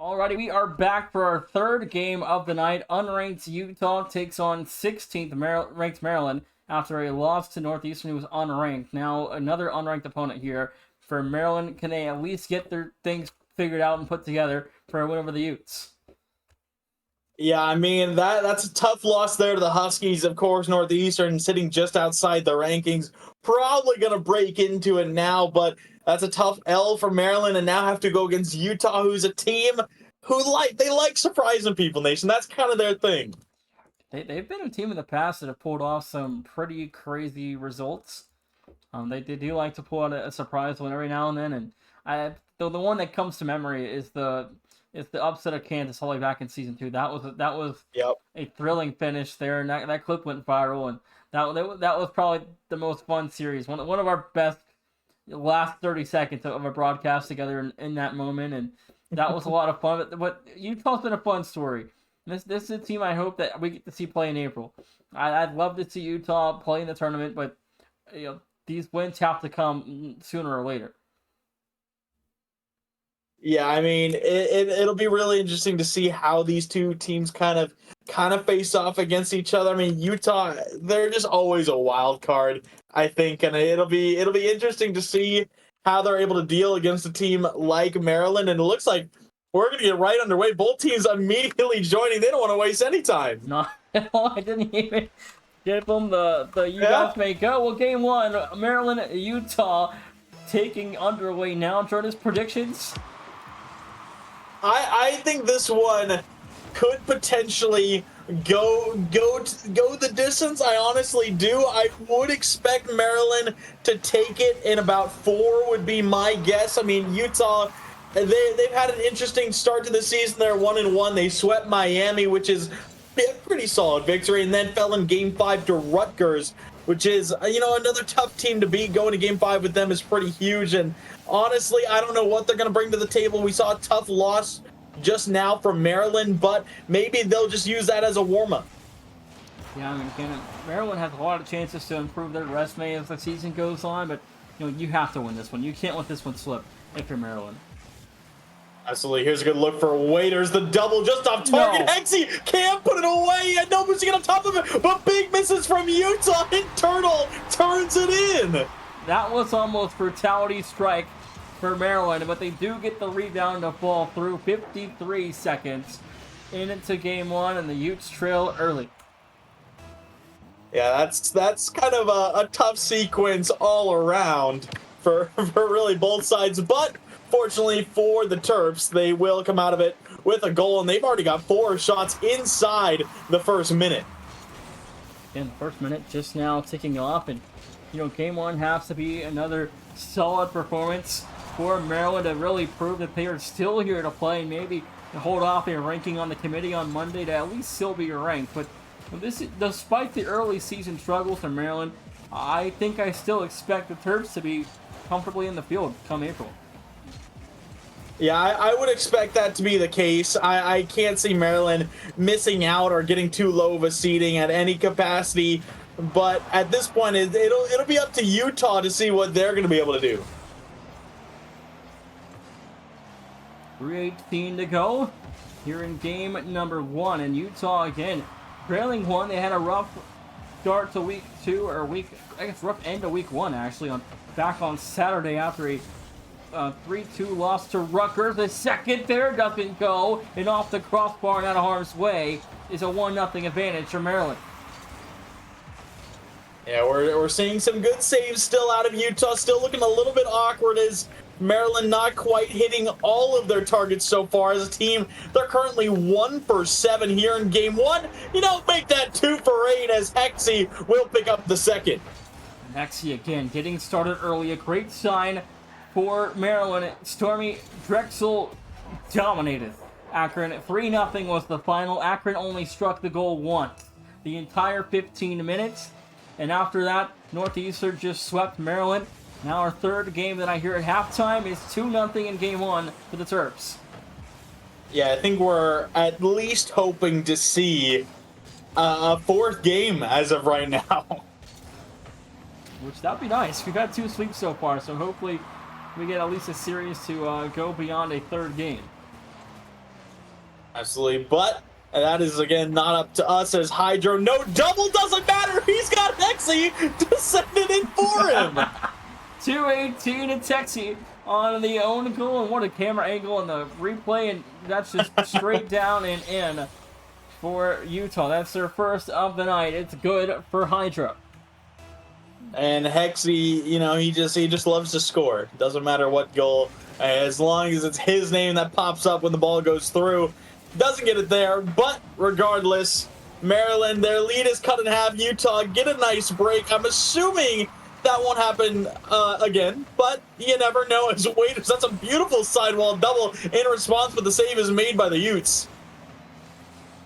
Alrighty, we are back for our third game of the night. Unranked Utah takes on 16th ranked Maryland after a loss to Northeastern, who was unranked. Now, another unranked opponent here for Maryland. Can they at least get their things figured out and put together for a win over the Utes? Yeah, I mean, that's a tough loss there to the Huskies. Of course, Northeastern sitting just outside the rankings. Probably going to break into it now, but that's a tough L for Maryland, and now have to go against Utah, who's a team who they like surprising people, Nation. That's kind of their thing. They've been a team in the past that have pulled off some pretty crazy results. They do like to pull out a surprise win every now and then, and the one that comes to memory is the upset of Kansas all the way back in season 2. That was Yep. a thrilling finish there, and that clip went viral, and that was probably the most fun series. One of our best last 30 seconds of a broadcast together in that moment, and that was a lot of fun. But Utah's been a fun story. This is a team I hope that we get to see play in April. I'd love to see Utah play in the tournament, but these wins have to come sooner or later. Yeah, I mean, it'll be really interesting to see how these two teams kind of face off against each other. I mean, Utah, they're just always a wild card, I think, and it'll be interesting to see how they're able to deal against a team like Maryland. And it looks like we're going to get right underway. Both teams immediately joining. They don't want to waste any time. No, I didn't even give them the you guys may go. Well, game one, Maryland, Utah taking underway now. Jordan's predictions? I think this one could potentially go the distance. I honestly do. I would expect Maryland to take it in about 4 would be my guess. I mean, Utah, they've had an interesting start to the season. They're 1-1. They swept Miami, which is a pretty solid victory, and then fell in Game 5 to Rutgers, which is, another tough team to beat. Going to Game 5 with them is pretty huge, and honestly, I don't know what they're going to bring to the table. We saw a tough loss just now from Maryland, but maybe they'll just use that as a warm-up. Yeah, I mean, Maryland has a lot of chances to improve their resume as the season goes on, but you have to win this one. You can't let this one slip if you're Maryland. Absolutely. Here's a good look for Waiters. The double just off target. No. Hexy can't put it away, and nobody's to get on top of it, but big misses from Utah, and Turtle turns it in. That was almost brutality strike for Maryland, but they do get the rebound to fall through. 53 seconds into game one, and the Utes trail early. Yeah, that's kind of a tough sequence all around for really both sides, but fortunately for the Terps, they will come out of it with a goal, and they've already got 4 shots inside the first minute. And the first minute just now ticking off, and game one has to be another solid performance for Maryland to really prove that they are still here to play, maybe to hold off their ranking on the committee on Monday to at least still be ranked. But despite the early season struggles for Maryland, I think I still expect the Terps to be comfortably in the field come April. Yeah, I would expect that to be the case. I can't see Maryland missing out or getting too low of a seeding at any capacity. But at this point, it'll be up to Utah to see what they're going to be able to do. 3:18 to go here in game number 1. And Utah, again, trailing 1. They had a rough start to week 2, or rough end to week 1, actually, back on Saturday after a 3-2 loss to Rutgers. The second there doesn't go, and off the crossbar and out of harm's way is a 1-0 advantage for Maryland. Yeah, we're seeing some good saves still out of Utah. Still looking a little bit awkward as Maryland not quite hitting all of their targets so far as a team. They're currently 1 for 7 here in game 1. Make that 2 for 8 as Hexy will pick up the second. Hexy again getting started early. A great sign for Maryland. Stormy Drexel dominated Akron. 3-0 was the final. Akron only struck the goal once the entire 15 minutes. And after that, Northeastern just swept Maryland. Now our third game that I hear at halftime is 2-0 in game 1 for the Terps. Yeah, I think we're at least hoping to see a 4th game as of right now. Which, that'd be nice. We've had 2 sweeps so far, so hopefully we get at least a series to go beyond a 3rd game. Absolutely, but that is again not up to us as Hydro. No double doesn't matter. He's got Hexy to send it in for him. 218 to Texie on the own goal, and what a camera angle in the replay, and that's just straight down and in for Utah. That's their first of the night. It's good for Hydra. And Hexy, he just loves to score. Doesn't matter what goal, as long as it's his name that pops up when the ball goes through. Doesn't get it there, but regardless, Maryland, their lead is cut in half. Utah get a nice break. I'm assuming that won't happen again, but you never know. As Waiters, that's a beautiful sidewall double in response, but the save is made by the Utes.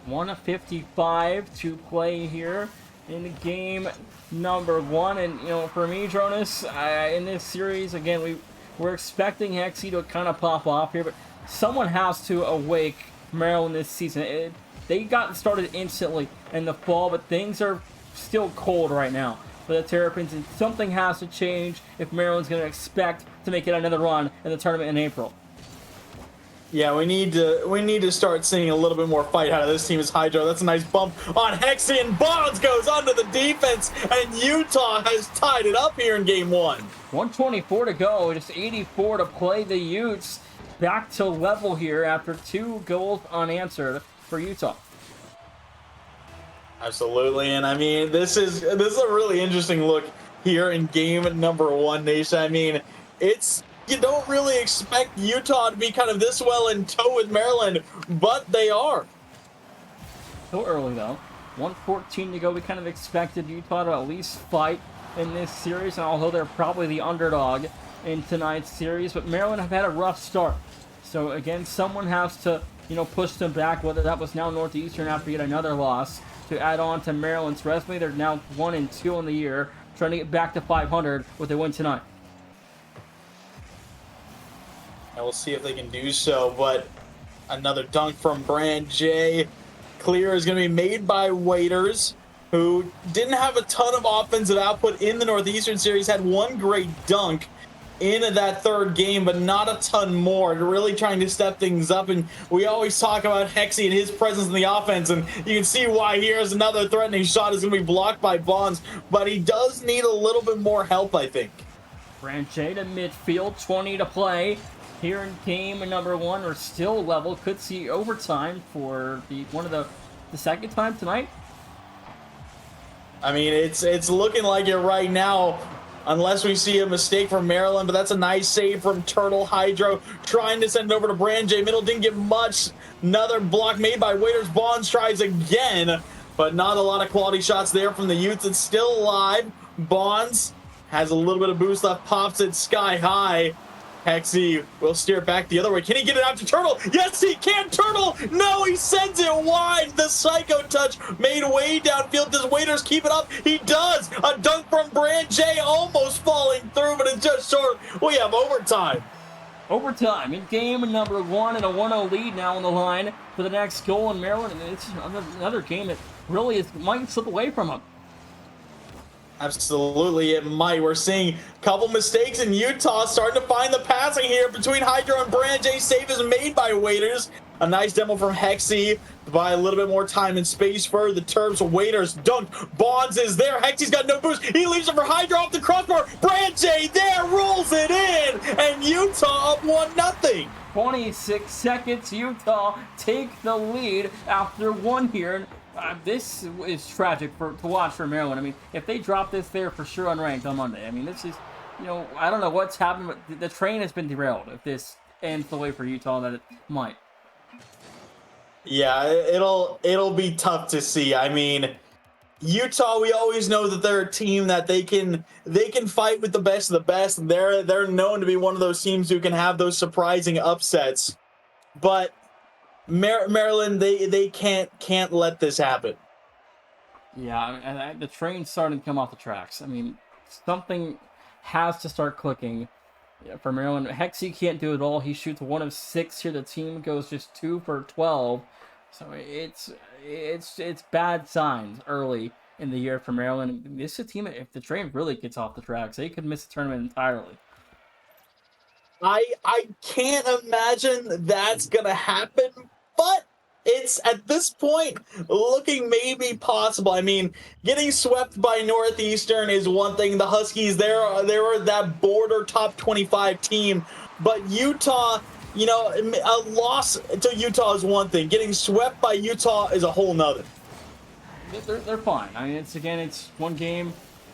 1:55 to play here in game number 1, and for me, Jonas, in this series again, we're expecting Hexy to kind of pop off here, but someone has to awake Maryland this season. They got started instantly in the fall, but things are still cold right now for the Terrapins, and something has to change if Maryland's going to expect to make it another run in the tournament in April. Yeah, we need to start seeing a little bit more fight out of this team as Hydro. That's a nice bump on Hexy, and Bonds goes onto the defense, and Utah has tied it up here in game 1. 124 to go, just 84 to play. The Utes back to level here after 2 goals unanswered for Utah. Absolutely, and I mean, this is a really interesting look here in game number 1, Nation. I mean, you don't really expect Utah to be kind of this well in tow with Maryland, but they are. So early though. 1:14 to go. We kind of expected Utah to at least fight in this series, and although they're probably the underdog in tonight's series, but Maryland have had a rough start. So again, someone has to, push them back, whether that was now Northeastern after yet another loss to add on to Maryland's resume. They're now 1-2 in the year, trying to get back to 500 with a win tonight. And we'll see if they can do so, but another dunk from Brand J. Clear is going to be made by Waiters, who didn't have a ton of offensive output in the Northeastern series, had one great dunk in that third game, but not a ton more. Really trying to step things up, and we always talk about Hexy and his presence in the offense, and you can see why here's another threatening shot is going to be blocked by Bonds, but he does need a little bit more help, I think. Brand J to midfield, 20 to play. Here in game number 1, we're still level. Could see overtime for the second time tonight. I mean, it's looking like it right now, unless we see a mistake from Maryland, but that's a nice save from Turtle. Hydro trying to send it over to Brand J. Middle didn't get much. Another block made by Waiters. Bonds tries again, but not a lot of quality shots there from the Utes. It's still alive. Bonds has a little bit of boost left, pops it sky high. Hexy will steer it back the other way. Can he get it out to Turtle? Yes, he can. Turtle! No, he sends it wide. The psycho touch made way downfield. Does Waiters keep it up? He does. A dunk from Brand J, almost falling through, but it's just short. We have overtime. Overtime in game number 1, and a 1-0 lead now on the line for the next goal in Maryland. And it's another game that really might slip away from them. Absolutely, it might. We're seeing a couple mistakes in Utah, starting to find the passing here between Hydro and Brand J. Save is made by Waiters. A nice demo from Hexy to buy a little bit more time and space for the Terps. Waiters dunk. Bonds is there. Hexy's got no boost. He leaves it for Hydro off the crossbar. Brand J there rolls it in, and Utah up 1-0. 26 seconds. Utah take the lead after 1 here. This is tragic to watch for Maryland. I mean, if they drop this, they're for sure unranked on Monday. I mean, this is, I don't know what's happened, but the train has been derailed if this ends the way for Utah that it might. Yeah, it'll be tough to see. I mean, Utah, we always know that they're a team that they can fight with the best of the best. They're known to be one of those teams who can have those surprising upsets, but Maryland, they can't let this happen. Yeah, and the train's starting to come off the tracks. I mean, something has to start clicking for Maryland. Hexy can't do it all. He shoots 1 of 6 here. The team goes just 2 for 12. So it's bad signs early in the year for Maryland. This is a team, if the train really gets off the tracks, they could miss the tournament entirely. I can't imagine that's gonna happen, but it's at this point looking maybe possible. I mean, getting swept by Northeastern is one thing. The Huskies, they were that border top 25 team, but Utah, you know, a loss to Utah is one thing. Getting swept by Utah is a whole nother. They're fine. I mean, it's one game.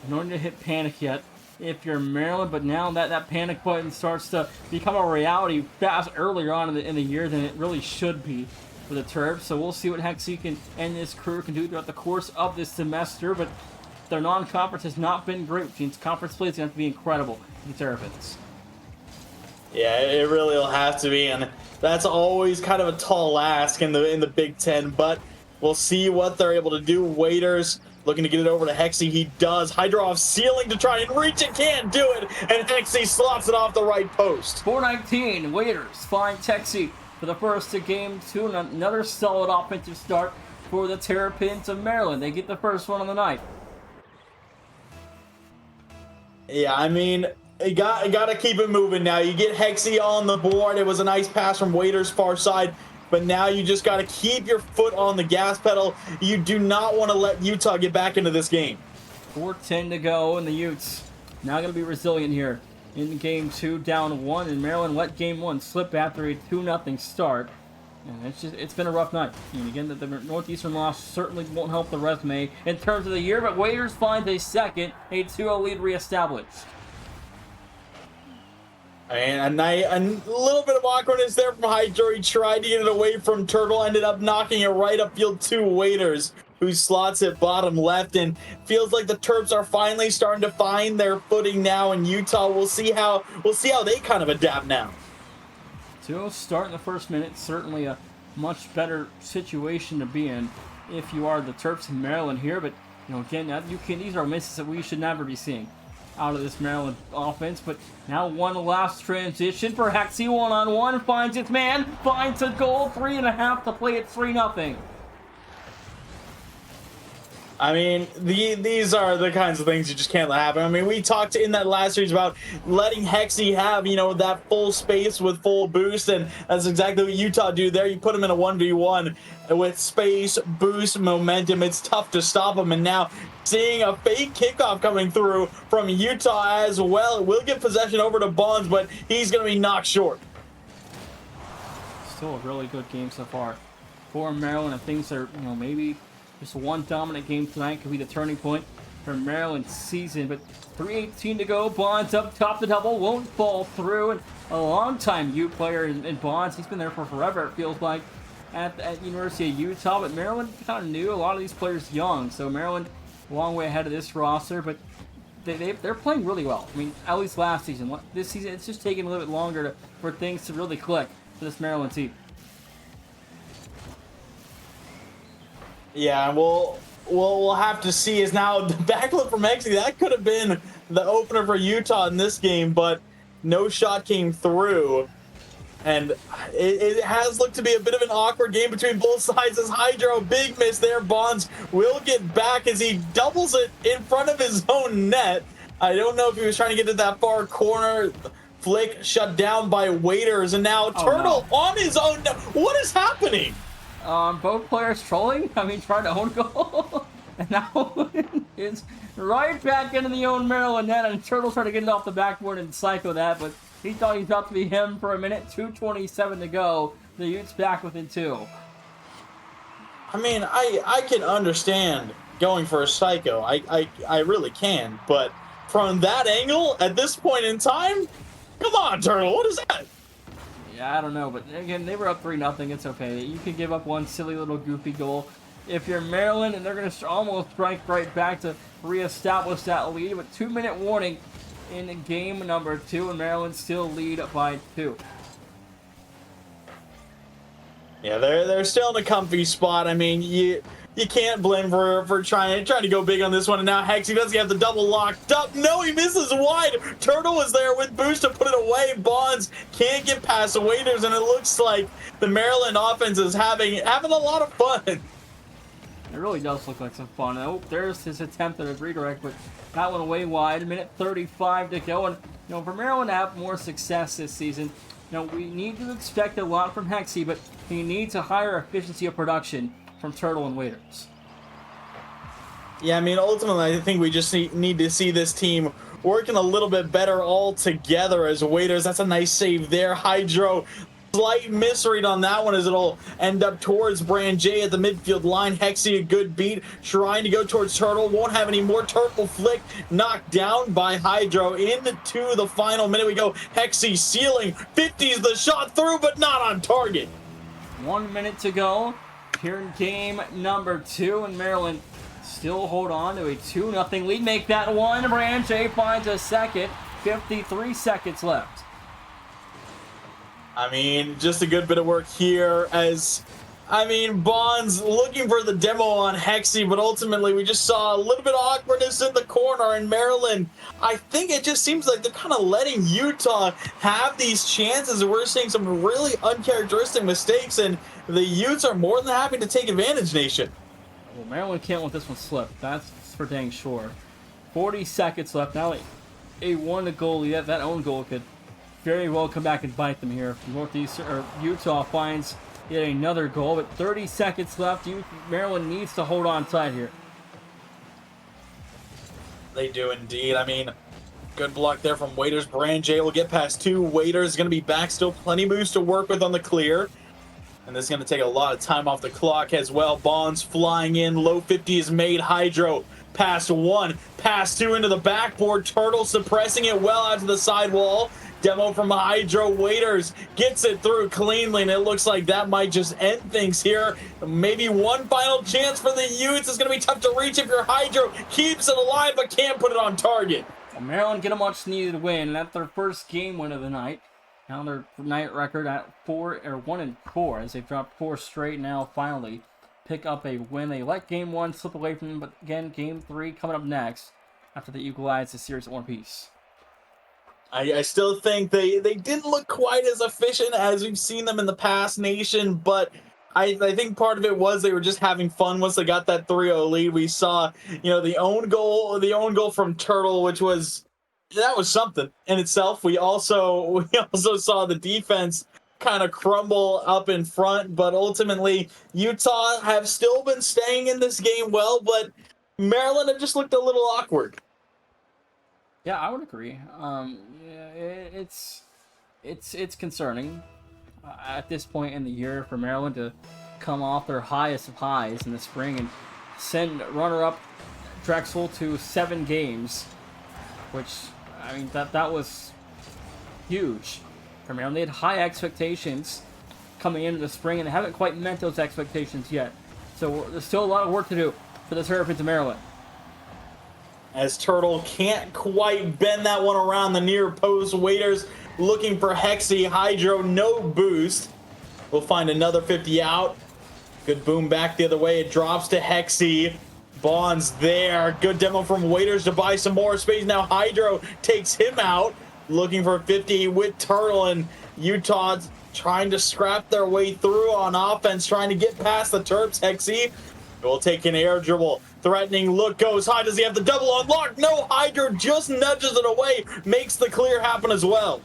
No need to hit panic yet if you're Maryland, but now that panic button starts to become a reality fast earlier on in the year than it really should be for the Terps. So we'll see what Hexie can and this crew can do throughout the course of this semester. But their non-conference has not been great. Teams conference play is going to have to be incredible for the Terrapins. Yeah, it really will have to be, and that's always kind of a tall ask in the Big Ten. But we'll see what they're able to do. Waiters looking to get it over to Hexie. He does. Hydro off ceiling to try and reach it. Can't do it. And Hexie slots it off the right post. 4:19. Waiters find Hexie for the first of game 2. And another solid offensive start for the Terrapins of Maryland. They get the first one on the night. Yeah, I mean, you got to keep it moving now. You get Hexie on the board. It was a nice pass from Waiters' far side. But now you just got to keep your foot on the gas pedal. You do not want to let Utah get back into this game. 4:10 to go, and the Utes now going to be resilient here in game 2, down 1. And Maryland let game 1 slip after a 2-0 start. And it's been a rough night. And again, the Northeastern loss certainly won't help the resume in terms of the year, but Waiters finds a second, a 2-0 lead reestablished. And a little bit of awkwardness there from Hydro. He tried to get it away from Turtle, ended up knocking it right upfield to Waiters, who slots it bottom left. And feels like the Terps are finally starting to find their footing now in Utah. We'll see how they kind of adapt now. 2-0 start in the first minute. Certainly a much better situation to be in if you are the Terps in Maryland here. But you know, again, these are misses that we should never be seeing out of this Maryland offense. But now one last transition for Hexie, 1-on-1, finds its man, finds a goal, 3.5 to play at 3-0. I mean, these are the kinds of things you just can't let happen. I mean, we talked in that last series about letting Hexie have, you know, that full space with full boost, and that's exactly what Utah do there. You put them in a 1v1 with space, boost, momentum. It's tough to stop them, and now seeing a fake kickoff coming through from Utah as well. It will get possession over to Bonds, but he's going to be knocked short. Still a really good game so far for Maryland, and things are, you know, maybe just one dominant game tonight could be the turning point for Maryland's season. But 3:18 to go. Bonds up top, the double won't fall through. And a long-time U player in Bonds. He's been there for forever, it feels like, at University of Utah. But Maryland kind of knew a lot of these players young. So Maryland a long way ahead of this roster. But they're playing really well. I mean, at least last season. This season, it's just taking a little bit longer for things to really click for this Maryland team. Yeah, we'll have to see. Is now the backflip from Hexie. That could have been the opener for Utah in this game, but no shot came through. And it has looked to be a bit of an awkward game between both sides as Hydro, big miss there. Bonds will get back as he doubles it in front of his own net. I don't know if he was trying to get to that far corner. Flick shut down by Waiters, and now Turtle on his own net. What is happening? Both players trolling. I mean, trying to own goal. And now it's right back into the own Maryland net, and Turtle's trying to get it off the backboard and psycho that, but he thought he was about to be him for a minute. 2:27 to go. The Utes back within 2. I mean, I can understand going for a psycho. I really can, but from that angle at this point in time, come on, Turtle, what is that? Yeah, I don't know, but again, they were up 3-0. It's okay. You can give up one silly little goofy goal if you're Maryland, and they're going to almost strike right back to reestablish that lead. But 2-minute warning in game number 2, and Maryland still lead by 2. Yeah, they're still in a comfy spot. I mean, you can't blame for trying to go big on this one. And now Hexie doesn't have the double locked up. No, he misses wide. Turtle was there with boost to put it away. Bonds can't get past the Waiters, and it looks like the Maryland offense is having a lot of fun. It really does look like some fun. Oh, there's his attempt at a redirect, but that one away wide. 1:35 to go, and you know, for Maryland to have more success this season, Now, we need to expect a lot from Hexy, but he needs a higher efficiency of production from Turtle and Waiters. Yeah, I mean, ultimately, I think we just need to see this team working a little bit better all together as Waiters. That's a nice save there. Hydro, slight misread on that one as it'll end up towards Brand J at the midfield line. Hexy, a good beat, trying to go towards Turtle. Won't have any more. Turtle flick, knocked down by Hydro. Into the final minute we go. Hexy ceiling, 50's the shot through, but not on target. 1 minute to go here in game number 2, and Maryland still hold on to a 2-0 lead. Make that one. Brand J finds a second. 53 seconds left. I mean, just a good bit of work here as, I mean, Bonds looking for the demo on Hexy, but ultimately we just saw a little bit of awkwardness in the corner in Maryland. I think it just seems like they're kind of letting Utah have these chances. We're seeing some really uncharacteristic mistakes, and the Utes are more than happy to take advantage, Nation. Well, Maryland can't let this one slip. That's for dang sure. 40 seconds left. Now a 1-goal lead. That own goal could very well come back and bite them here. Northeastern or Utah finds yet another goal, but 30 seconds left. Maryland needs to hold on tight here. They do indeed. I mean, good block there from Waiters. Brand J will get past 2. Waiters going to be back. Still plenty moves to work with on the clear. And this is going to take a lot of time off the clock as well. Bonds flying in. Low 50 is made. Hydro past 1. Past 2 into the backboard. Turtle suppressing it well out to the sidewall. Demo from Hydro. Waiters gets it through cleanly, and it looks like that might just end things here. Maybe one final chance for the Utes. It's going to be tough to reach if your Hydro keeps it alive but can't put it on target. Well, Maryland get a much-needed win, and that's their first game win of the night. Now their night record at 1-4 as they've dropped 4 straight. Now finally pick up a win. They let game 1 slip away from them, but again, game 3 coming up next after they equalize the series at one piece. I still think they didn't look quite as efficient as we've seen them in the past, Nation, but I think part of it was they were just having fun once they got that 3-0 lead. We saw, the own goal from Turtle, which was something in itself. We also saw the defense kind of crumble up in front, but ultimately Utah have still been staying in this game well, but Maryland have just looked a little awkward. Yeah, I would agree. It's concerning at this point in the year for Maryland to come off their highest of highs in the spring and send runner-up Drexel to 7 games, which, I mean, that was huge for Maryland. They had high expectations coming into the spring, and they haven't quite met those expectations yet. So there's still a lot of work to do for the Terrapins of Maryland. As Turtle can't quite bend that one around the near post. Waiters looking for Hexy. Hydro, no boost. We'll find another 50 out. Good boom back the other way. It drops to Hexy. Bonds there. Good demo from Waiters to buy some more space. Now Hydro takes him out. Looking for 50 with Turtle, and Utah trying to scrap their way through on offense, trying to get past the Terps. Hexy will take an air dribble. Threatening look goes high. Does he have the double unlock? No, Hydro just nudges it away. Makes the clear happen as well.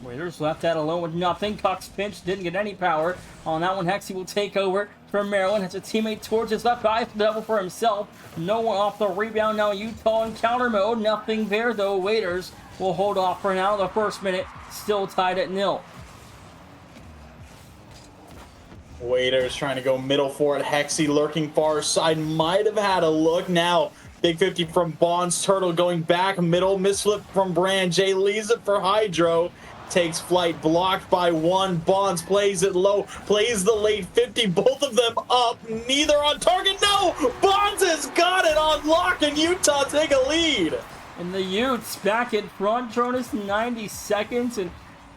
Waiters left that alone with nothing. Cox pinch, didn't get any power on that one. Hexy will take over from Maryland. Has a teammate towards his left eye, double for himself. No one off the rebound. Now Utah in counter mode. Nothing there though. Waiters will hold off for now. The first minute still tied at 0. Waiters trying to go middle for it. Hexy lurking far side. Might have had a look. Now big 50 from Bonds. Turtle going back middle. Misflip from Brand J. Leaves it for Hydro. Takes flight. Blocked by 1. Bonds plays it low. Plays the late 50. Both of them up. Neither on target. No! Bonds has got it on lock, and Utah take a lead. And the Utes back in front. Jonas 90 seconds, and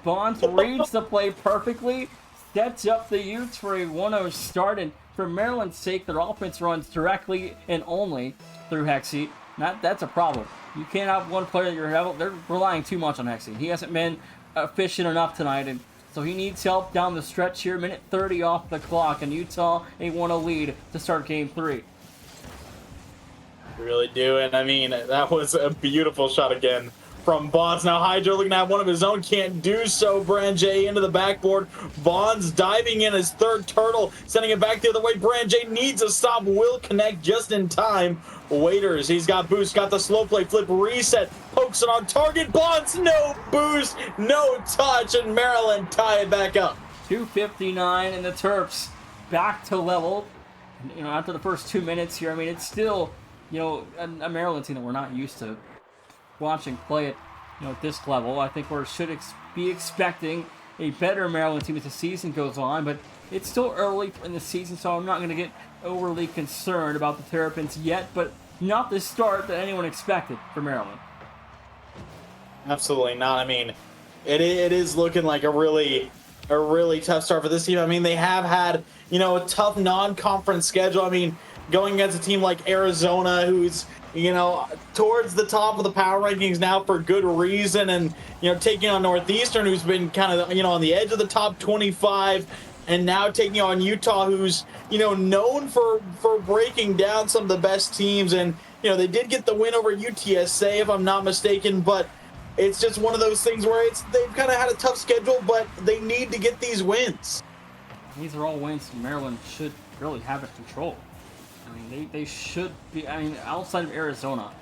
Bonds reads the play perfectly. Sets up the Utes for a 1-0 start, and for Maryland's sake, their offense runs directly and only through Hexy. That's a problem. You can't have one player that they're relying too much on Hexy. He hasn't been efficient enough tonight, and so he needs help down the stretch here. Minute 30 off the clock, and Utah a 1-0 lead to start game 3. Really do, and I mean, that was a beautiful shot again from Bonds. Now Hydro looking at one of his own, can't do so. Branjay into the backboard. Bonds diving in his third turtle, sending it back the other way. Branjay needs a stop, will connect just in time. Waiters, he's got boost, got the slow play, flip, reset, pokes it on target. Bonds, no boost, no touch, and Maryland tie it back up. 2:59, and the Terps back to level. And, after the first 2 minutes here, I mean, it's still, a Maryland team that we're not used to watching play at, at this level. I think we should be expecting a better Maryland team as the season goes on, but it's still early in the season, so I'm not going to get overly concerned about the Terrapins yet, but not the start that anyone expected for Maryland. Absolutely not. I mean, it is looking like a really tough start for this team. I mean, they have had, a tough non-conference schedule. I mean, going against a team like Arizona, who's, towards the top of the power rankings now for good reason, and, taking on Northeastern, who's been kind of, on the edge of the top 25, and now taking on Utah, who's, known for breaking down some of the best teams. And, they did get the win over UTSA, if I'm not mistaken, but it's just one of those things where they've kind of had a tough schedule, but they need to get these wins. These are all wins Maryland should really have in control. I mean, they should be, outside of Arizona,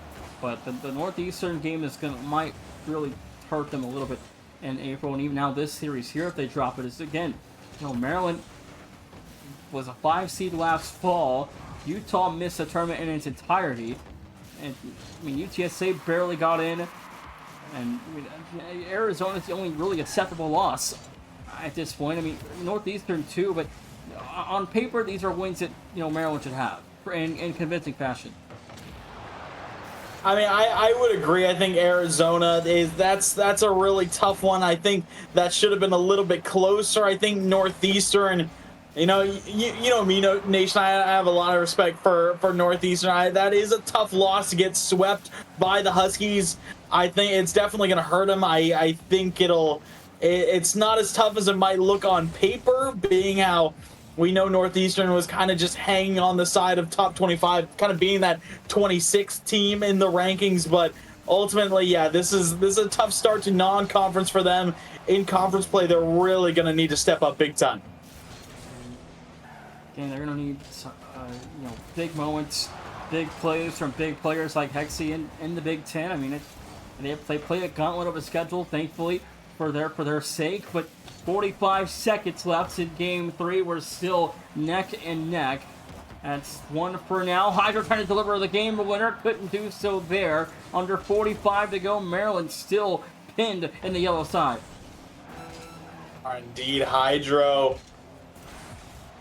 but the Northeastern game might really hurt them a little bit in April, and even now this series here, if they drop it, is again, Maryland was a 5 seed last fall. Utah missed the tournament in its entirety, and UTSA barely got in. And Arizona's the only really acceptable loss at this point. Northeastern too, but on paper, these are wins that Maryland should have in convincing fashion. I would agree. I think Arizona that's a really tough one. I think that should have been a little bit closer. I think Northeastern, you know me, Nation. I have a lot of respect for Northeastern. That is a tough loss to get swept by the Huskies. I think it's definitely going to hurt them. I think it's not as tough as it might look on paper, being how we know Northeastern was kind of just hanging on the side of top 25, kind of being that 26th team in the rankings. But ultimately, yeah, this is a tough start to non-conference for them. In conference play, they're really going to need to step up big time. Again, they're going to need big moments, big plays from big players like Hexie in the Big Ten. They play a gauntlet of a schedule, thankfully, for their sake, but 45 seconds left in Game 3. We're still neck and neck. That's one for now. Hydro trying to deliver the game winner. Couldn't do so there. Under 45 to go. Maryland still pinned in the yellow side. Indeed, Hydro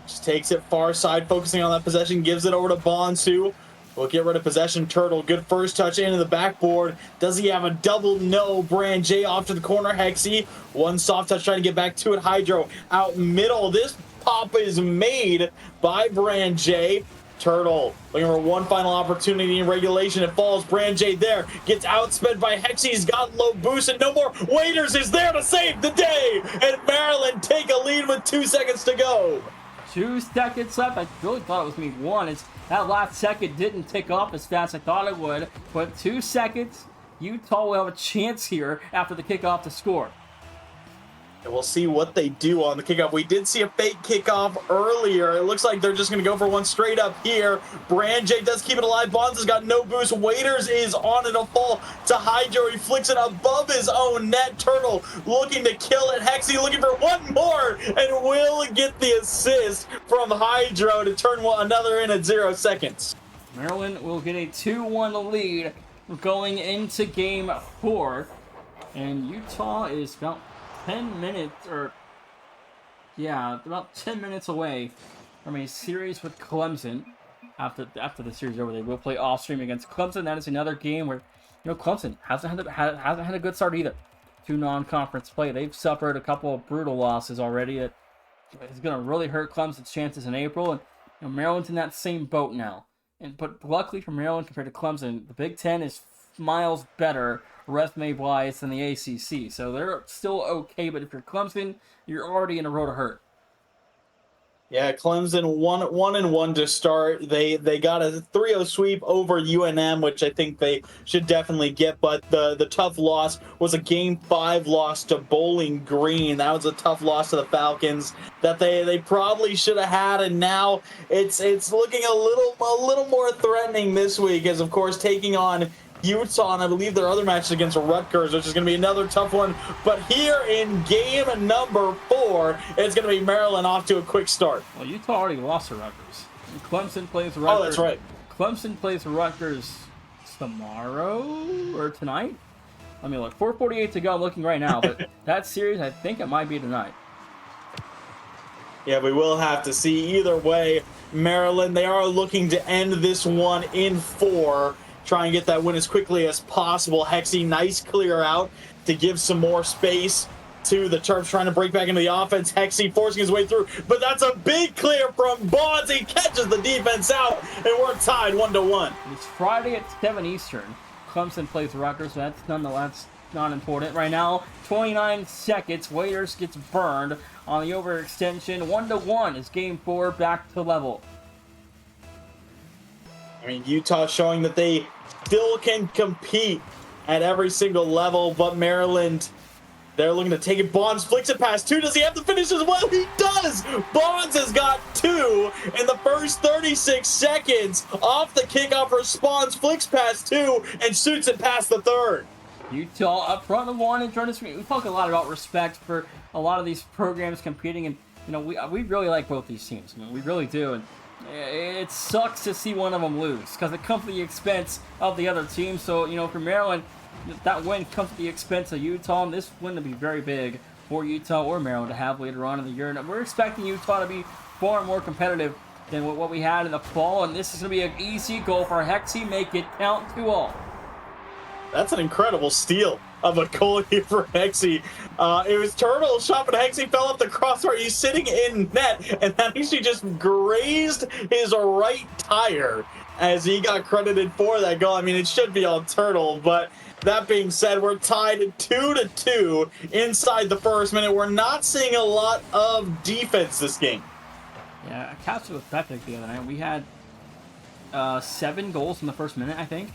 just takes it far side, focusing on that possession, gives it over to Bonsu. We'll get rid of possession. Turtle, good first touch into the backboard. Does he have a double? No. Branjay off to the corner. Hexie, one soft touch trying to get back to it. Hydro out middle. This pop is made by Branjay. Turtle looking for one final opportunity in regulation. It falls. Branjay there gets outsped by Hexie. He's got low boost and no more. Waiters is there to save the day, and Maryland take a lead with 2 seconds to go. 2 seconds left. I really thought it was going to be one. That last second didn't tick off as fast as I thought it would. But 2 seconds, Utah will have a chance here after the kickoff to score. And we'll see what they do on the kickoff. We did see a fake kickoff earlier. It looks like they're just going to go for one straight up here. Branjay does keep it alive. Bonds has got no boost. Waiters is on it. A fall to Hydro. He flicks it above his own net. Turtle looking to kill it. Hexie looking for one more and will get the assist from Hydro to turn another in at 0 seconds. Maryland will get a 2-1 lead going into Game 4. And Utah is about 10 minutes, about 10 minutes away from a series with Clemson. After the series is over, they will play off stream against Clemson. That is another game where, Clemson hasn't had a good start either to non-conference play. They've suffered a couple of brutal losses already. It is going to really hurt Clemson's chances in April, and Maryland's in that same boat now. But luckily for Maryland compared to Clemson, the Big Ten is miles better resume-wise than the ACC, so they're still okay. But if you're Clemson, you're already in a road to hurt. Yeah, Clemson 1-1 to start. They got a 3-0 sweep over UNM, which I think they should definitely get. But the tough loss was a Game 5 loss to Bowling Green. That was a tough loss to the Falcons that they probably should have had. And now it's looking a little more threatening this week, as of course taking on Utah, and I believe their other match is against Rutgers, which is going to be another tough one. But here in game number 4, it's going to be Maryland off to a quick start. Well, Utah already lost to Rutgers. Clemson plays Rutgers. Oh, that's right. Clemson plays Rutgers tomorrow or tonight. Let me look. 4:48 to go. I'm looking right now, but that series, I think it might be tonight. Yeah, we will have to see. Either way, Maryland, they are looking to end this one in 4. Try and get that win as quickly as possible. Hexy, nice clear out to give some more space to the Terps trying to break back into the offense. Hexy forcing his way through, but that's a big clear from Bonds. He catches the defense out, and we're tied 1-1. It's Friday at 7 Eastern. Clemson plays Rutgers, so that's nonetheless not important. Right now, 29 seconds. Waiters gets burned on the overextension. 1-1 is game 4, back to level. I mean, Utah showing that they still can compete at every single level, but Maryland, they're looking to take it. Bonds flicks it past 2. Does he have the finish as well? He does! Bonds has got 2 in the first 36 seconds. Off the kickoff response, flicks past 2, and shoots it past the 3rd. Utah up front of 1 and trying to screen. We talk a lot about respect for a lot of these programs competing, and we really like both these teams. I mean, we really do, and it sucks to see one of them lose because it comes at the expense of the other team. So for Maryland, that win comes at the expense of Utah, and this win to be very big for Utah or Maryland to have later on in the year. And we're expecting Utah to be far more competitive than what we had in the fall, and this is going to be an easy goal for Hexy. Make it count to all. That's an incredible steal of a goal here for Hexy. It was Turtle shot, but Hexy fell off the crossbar. He's sitting in net, and that actually just grazed his right tire as he got credited for that goal. I mean, it should be on Turtle, but that being said, we're tied 2-2 inside the first minute. We're not seeing a lot of defense this game. Yeah, Caps was pathetic the other night. We had 7 goals in the first minute, I think.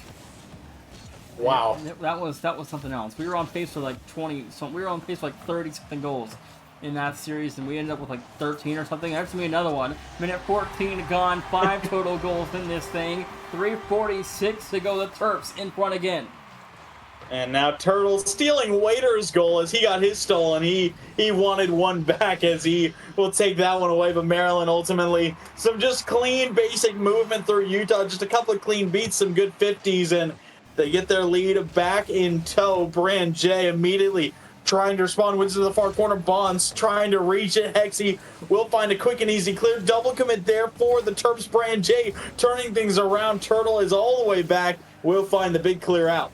Wow. That was something else. We were on pace for like 20, so we were on pace for like 30 something goals in that series, and we ended up with like 13 or something. That's gonna be another one. Minute 14 gone, 5 total goals in this thing. 3:46 to go. The Terps in front again. And now Turtle stealing Waiter's goal as he got his stolen. He wanted one back as he will take that one away. But Maryland ultimately, some just clean basic movement through Utah. Just a couple of clean beats, some good 50s, and they get their lead back in tow. Brand J immediately trying to respond. Wins to the far corner. Bonds trying to reach it. Hexy will find a quick and easy clear. Double commit there for the Terps. Brand J turning things around. Turtle is all the way back. Will find the big clear out.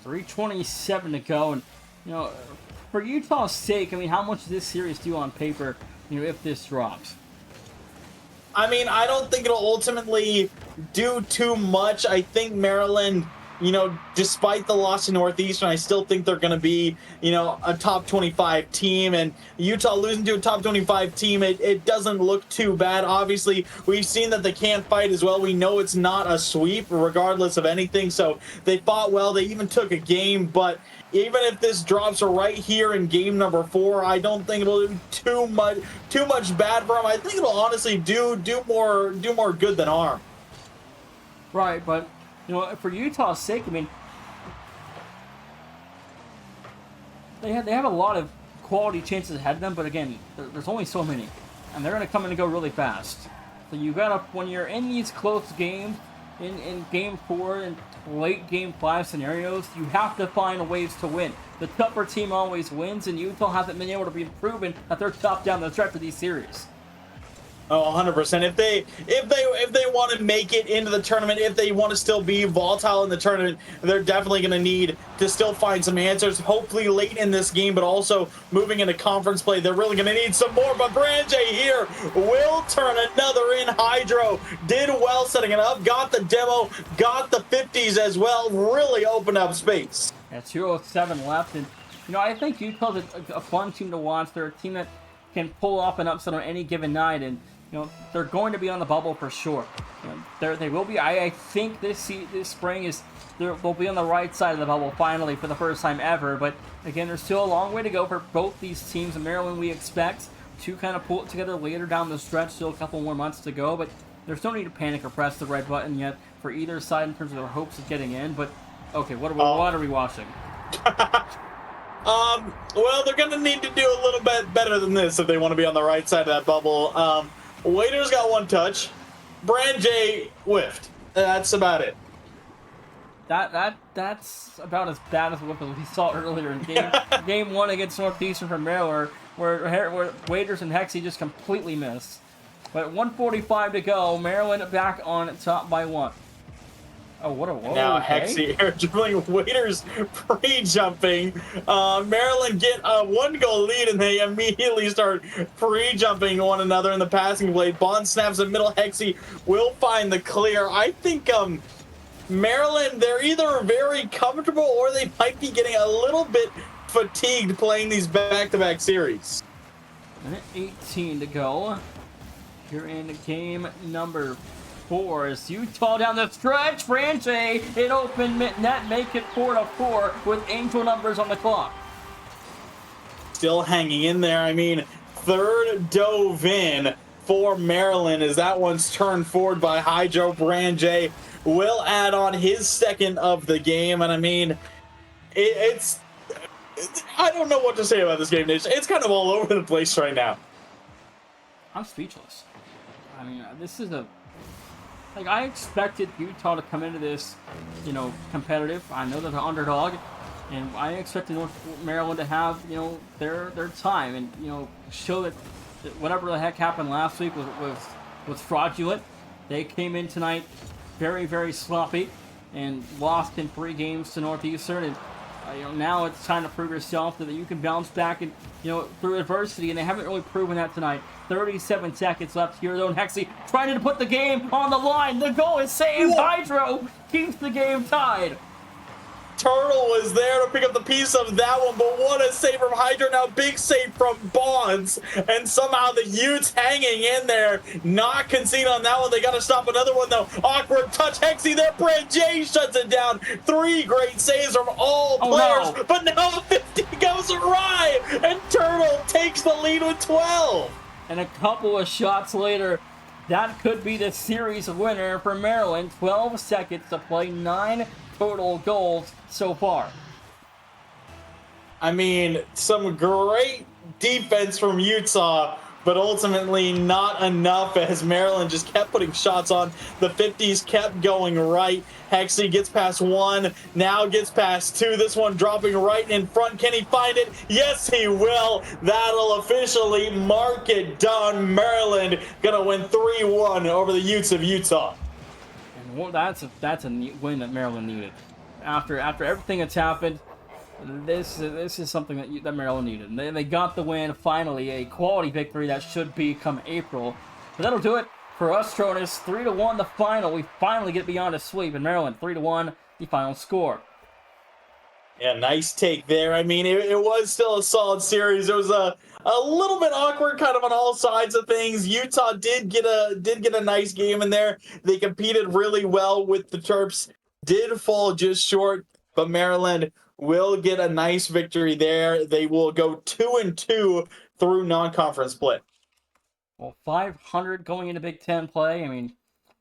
3:27 to go. And, for Utah's sake, I mean, how much does this series do on paper, if this drops? I mean, I don't think it'll ultimately do too much. I think Maryland, despite the loss to Northeastern, I still think they're going to be, a top 25 team. And Utah losing to a top 25 team, it doesn't look too bad. Obviously, we've seen that they can't fight as well. We know it's not a sweep, regardless of anything. So they fought well. They even took a game. But even if this drops right here in game number 4, I don't think it'll do too much bad for them. I think it'll honestly do more good than harm. Right, but for Utah's sake, I mean, they have a lot of quality chances ahead of them, but again, there's only so many, and they're going to come and go really fast. So you gotta, when you're in these close games, in game 4 and late game 5 scenarios, you have to find ways to win. The tougher team always wins, and Utah hasn't been able to be proven that they're tough down the stretch of these series. Oh, 100%. If they want to make it into the tournament, if they want to still be volatile in the tournament, they're definitely going to need to still find some answers, hopefully late in this game, but also moving into conference play. They're really going to need some more, but Branje here will turn another in. Hydro did well setting it up, got the demo, got the 50s as well, really opened up space. Yeah, 2:07 left, and I think Utah's a fun team to watch. They're a team that can pull off an upset on any given night, and they're going to be on the bubble for sure. They will be. I think this spring they'll be on the right side of the bubble finally for the first time ever. But again, there's still a long way to go for both these teams. In Maryland, we expect to kind of pull it together later down the stretch. Still a couple more months to go, but there's no need to panic or press the red button yet for either side in terms of their hopes of getting in. But okay, what are we watching? Well, they're going to need to do a little bit better than this if they want to be on the right side of that bubble. Waiters got one touch. Brand J whiffed. That's about it. That's about as bad as what we saw earlier in game 1 against Northeastern from Maryland, where Waiters and Hexie just completely missed. But 1:45 to go. Maryland back on top by 1. Oh, what a whoa! Now okay. Hexie air dribbling, Waiters pre-jumping. Maryland get a 1-goal lead, and they immediately start pre-jumping one another in the passing play. Bond snaps in middle. Hexie will find the clear. I think Maryland, they're either very comfortable or they might be getting a little bit fatigued playing these back-to-back series. Minute 18 to go. Here in game number 4 is Utah down the stretch. Franche in open net, make it 4-4 with angel numbers on the clock. Still hanging in there. I mean, third dove in for Maryland as that one's turned forward by Hydro. Brand will add on his second of the game. And I mean, it's I don't know what to say about this game. It's kind of all over the place right now. I'm speechless. I mean, this is I expected Utah to come into this, competitive. I know they're the underdog, and I expected Maryland to have, their time and, show that whatever the heck happened last week was fraudulent. They came in tonight very, very sloppy and lost in 3 games to Northeastern, and now it's time to prove yourself that you can bounce back and through adversity, and they haven't really proven that tonight. 37 seconds left here though, and Hexie trying to put the game on the line. The goal is saved. Hydro keeps the game tied. Turtle was there to pick up the piece of that one, but what a save from Hydro. Now big save from Bonds, and somehow the Utes hanging in there, not conceding on that one. They got to stop another one though. Awkward touch. Hexie there. Brand J shuts it down. 3 great saves from all players, no. But now 50 goes awry, and Turtle takes the lead with 12. And a couple of shots later, that could be the series winner for Maryland. 12 seconds to play, 9 total goals so far. I mean, some great defense from Utah, but ultimately not enough as Maryland just kept putting shots on. The 50s kept going right. Hexie gets past 1, now gets past 2. This one dropping right in front. Can he find it? Yes, he will. That'll officially mark it done. Maryland gonna win 3-1 over the Utes of Utah. And that's a win that Maryland needed. After everything that's happened, this is something that Maryland needed. They got the win, finally, a quality victory that should be come April. But that'll do it for us, Tronus. 3-1 the final. We finally get beyond a sweep in Maryland. 3-1 the final score. Yeah, nice take there. I mean, it was still a solid series. It was a little bit awkward kind of on all sides of things. Utah did get a nice game in there. They competed really well with the Terps. Did fall just short, but Maryland will get a nice victory there. They will go 2-2 through non-conference play. Well, 500 going into Big Ten play. I mean,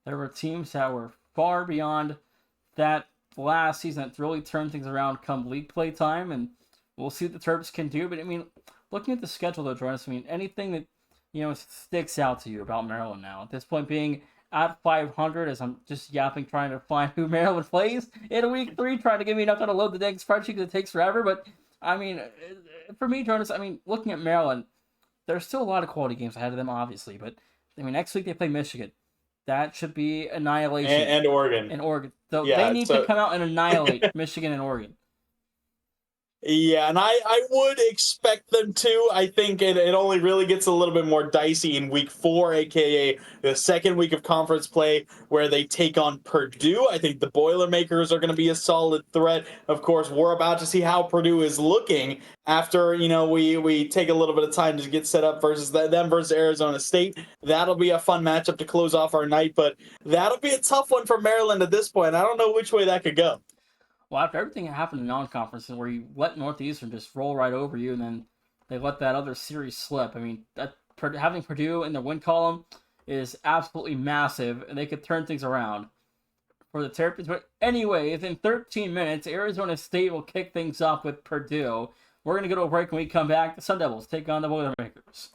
there were teams that were far beyond that last season that really turned things around come league play time, and we'll see what the Terps can do. But I mean, looking at the schedule though, Jonas, I mean, anything that sticks out to you about Maryland now at this point being at 500, as I'm just yapping trying to find who Maryland plays in week 3, trying to give me enough time to load the dang spreadsheet because it takes forever. But I mean, for me, Jonas, I mean, looking at Maryland, there's still a lot of quality games ahead of them, obviously. But I mean, next week they play Michigan. That should be annihilation. And Oregon. And Oregon. So yeah, they need to come out and annihilate Michigan and Oregon. Yeah, and I would expect them to. I think it only really gets a little bit more dicey in week 4, aka the second week of conference play, where they take on Purdue. I think the Boilermakers are going to be a solid threat. Of course, we're about to see how Purdue is looking after we take a little bit of time to get set up versus them versus Arizona State. That'll be a fun matchup to close off our night, but that'll be a tough one for Maryland at this point. I don't know which way that could go. Well, after everything that happened in non-conferences, where you let Northeastern just roll right over you, and then they let that other series slip. I mean, that having Purdue in the win column is absolutely massive, and they could turn things around for the Terrapins. But anyways, in 13 minutes, Arizona State will kick things off with Purdue. We're gonna go to a break. When we come back, the Sun Devils take on the Boilermakers.